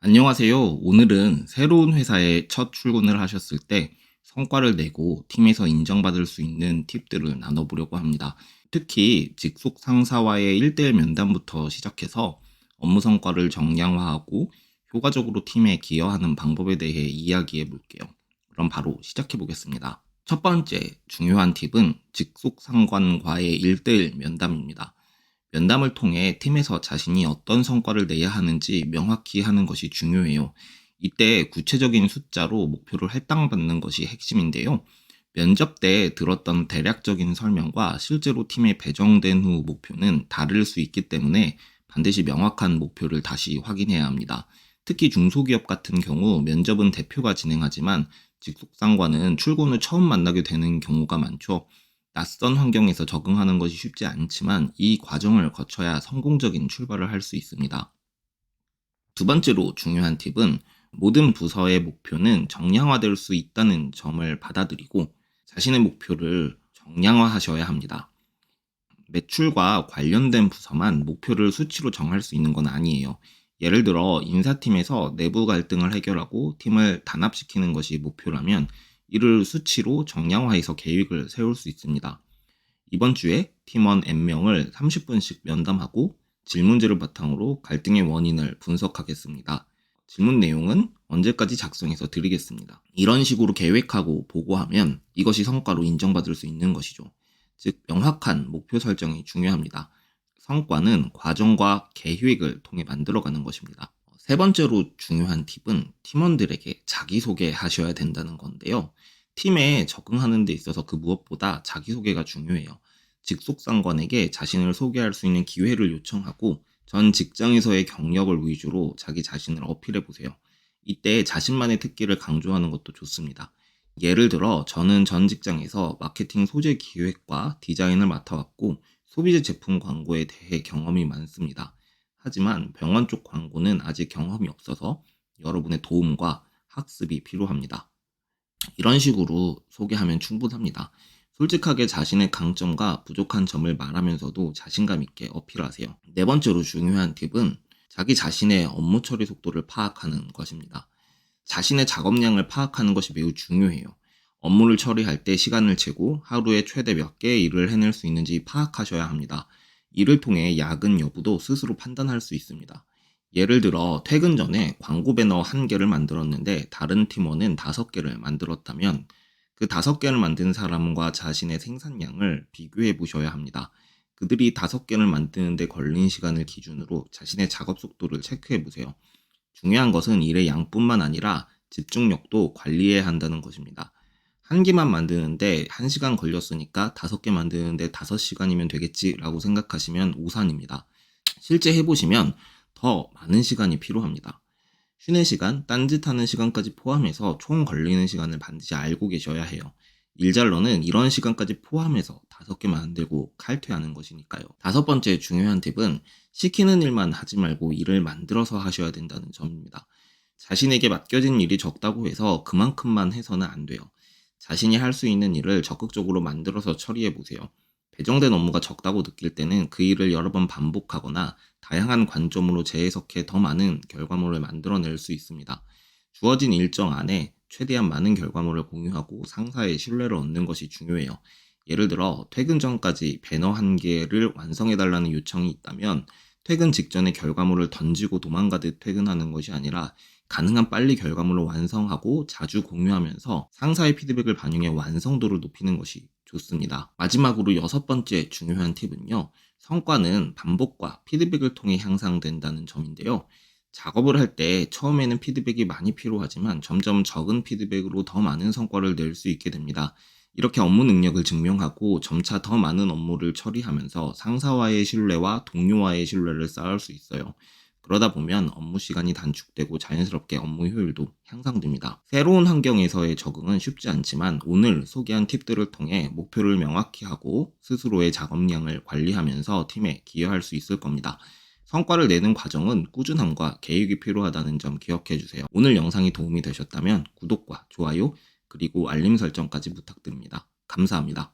안녕하세요. 오늘은 새로운 회사에 첫 출근을 하셨을 때 성과를 내고 팀에서 인정받을 수 있는 팁들을 나눠보려고 합니다. 특히 직속 상사와의 1대1 면담부터 시작해서 업무 성과를 정량화하고 효과적으로 팀에 기여하는 방법에 대해 이야기해 볼게요. 그럼 바로 시작해 보겠습니다. 첫 번째 중요한 팁은 직속 상관과의 1대1 면담입니다. 면담을 통해 팀에서 자신이 어떤 성과를 내야 하는지 명확히 하는 것이 중요해요. 이때 구체적인 숫자로 목표를 할당받는 것이 핵심인데요. 면접 때 들었던 대략적인 설명과 실제로 팀에 배정된 후 목표는 다를 수 있기 때문에 반드시 명확한 목표를 다시 확인해야 합니다. 특히 중소기업 같은 경우 면접은 대표가 진행하지만 직속상과는 출근 후 처음 만나게 되는 경우가 많죠. 낯선 환경에서 적응하는 것이 쉽지 않지만 이 과정을 거쳐야 성공적인 출발을 할 수 있습니다. 두 번째로 중요한 팁은 모든 부서의 목표는 정량화될 수 있다는 점을 받아들이고 자신의 목표를 정량화하셔야 합니다. 매출과 관련된 부서만 목표를 수치로 정할 수 있는 건 아니에요. 예를 들어 인사팀에서 내부 갈등을 해결하고 팀을 단합시키는 것이 목표라면 이를 수치로 정량화해서 계획을 세울 수 있습니다. 이번 주에 팀원 N명을 30분씩 면담하고 질문지를 바탕으로 갈등의 원인을 분석하겠습니다. 질문 내용은 언제까지 작성해서 드리겠습니다. 이런 식으로 계획하고 보고하면 이것이 성과로 인정받을 수 있는 것이죠. 즉, 명확한 목표 설정이 중요합니다. 성과는 과정과 계획을 통해 만들어가는 것입니다. 세 번째로 중요한 팁은 팀원들에게 자기소개 하셔야 된다는 건데요. 팀에 적응하는 데 있어서 그 무엇보다 자기소개가 중요해요. 직속상관에게 자신을 소개할 수 있는 기회를 요청하고 전 직장에서의 경력을 위주로 자기 자신을 어필해 보세요. 이때 자신만의 특기를 강조하는 것도 좋습니다. 예를 들어 저는 전 직장에서 마케팅 소재 기획과 디자인을 맡아왔고 소비재 제품 광고에 대해 경험이 많습니다. 하지만 병원 쪽 광고는 아직 경험이 없어서 여러분의 도움과 학습이 필요합니다. 이런 식으로 소개하면 충분합니다. 솔직하게 자신의 강점과 부족한 점을 말하면서도 자신감 있게 어필하세요. 네 번째로 중요한 팁은 자기 자신의 업무 처리 속도를 파악하는 것입니다. 자신의 작업량을 파악하는 것이 매우 중요해요. 업무를 처리할 때 시간을 재고 하루에 최대 몇 개의 일을 해낼 수 있는지 파악하셔야 합니다. 이를 통해 야근 여부도 스스로 판단할 수 있습니다. 예를 들어 퇴근 전에 광고 배너 1개를 만들었는데 다른 팀원은 5개를 만들었다면 그 5개를 만든 사람과 자신의 생산량을 비교해 보셔야 합니다. 그들이 5개를 만드는데 걸린 시간을 기준으로 자신의 작업 속도를 체크해 보세요. 중요한 것은 일의 양뿐만 아니라 집중력도 관리해야 한다는 것입니다. 1개만 만드는데 1시간 걸렸으니까 5개 만드는데 5시간이면 되겠지라고 생각하시면 오산입니다. 실제 해보시면 더 많은 시간이 필요합니다. 쉬는 시간, 딴짓하는 시간까지 포함해서 총 걸리는 시간을 반드시 알고 계셔야 해요. 일잘러는 이런 시간까지 포함해서 5개 만들고 칼퇴하는 것이니까요. 다섯 번째 중요한 팁은 시키는 일만 하지 말고 일을 만들어서 하셔야 된다는 점입니다. 자신에게 맡겨진 일이 적다고 해서 그만큼만 해서는 안 돼요. 자신이 할 수 있는 일을 적극적으로 만들어서 처리해 보세요. 배정된 업무가 적다고 느낄 때는 그 일을 여러 번 반복하거나 다양한 관점으로 재해석해 더 많은 결과물을 만들어낼 수 있습니다. 주어진 일정 안에 최대한 많은 결과물을 공유하고 상사의 신뢰를 얻는 것이 중요해요. 예를 들어 퇴근 전까지 배너 1개를 완성해달라는 요청이 있다면 퇴근 직전에 결과물을 던지고 도망가듯 퇴근하는 것이 아니라 가능한 빨리 결과물을 완성하고 자주 공유하면서 상사의 피드백을 반영해 완성도를 높이는 것이 좋습니다. 마지막으로 6번째 중요한 팁은요. 성과는 반복과 피드백을 통해 향상된다는 점인데요. 작업을 할 때 처음에는 피드백이 많이 필요하지만 점점 적은 피드백으로 더 많은 성과를 낼 수 있게 됩니다. 이렇게 업무 능력을 증명하고 점차 더 많은 업무를 처리하면서 상사와의 신뢰와 동료와의 신뢰를 쌓을 수 있어요. 그러다 보면 업무 시간이 단축되고 자연스럽게 업무 효율도 향상됩니다. 새로운 환경에서의 적응은 쉽지 않지만 오늘 소개한 팁들을 통해 목표를 명확히 하고 스스로의 작업량을 관리하면서 팀에 기여할 수 있을 겁니다. 성과를 내는 과정은 꾸준함과 계획이 필요하다는 점 기억해 주세요. 오늘 영상이 도움이 되셨다면 구독과 좋아요 그리고 알림 설정까지 부탁드립니다. 감사합니다.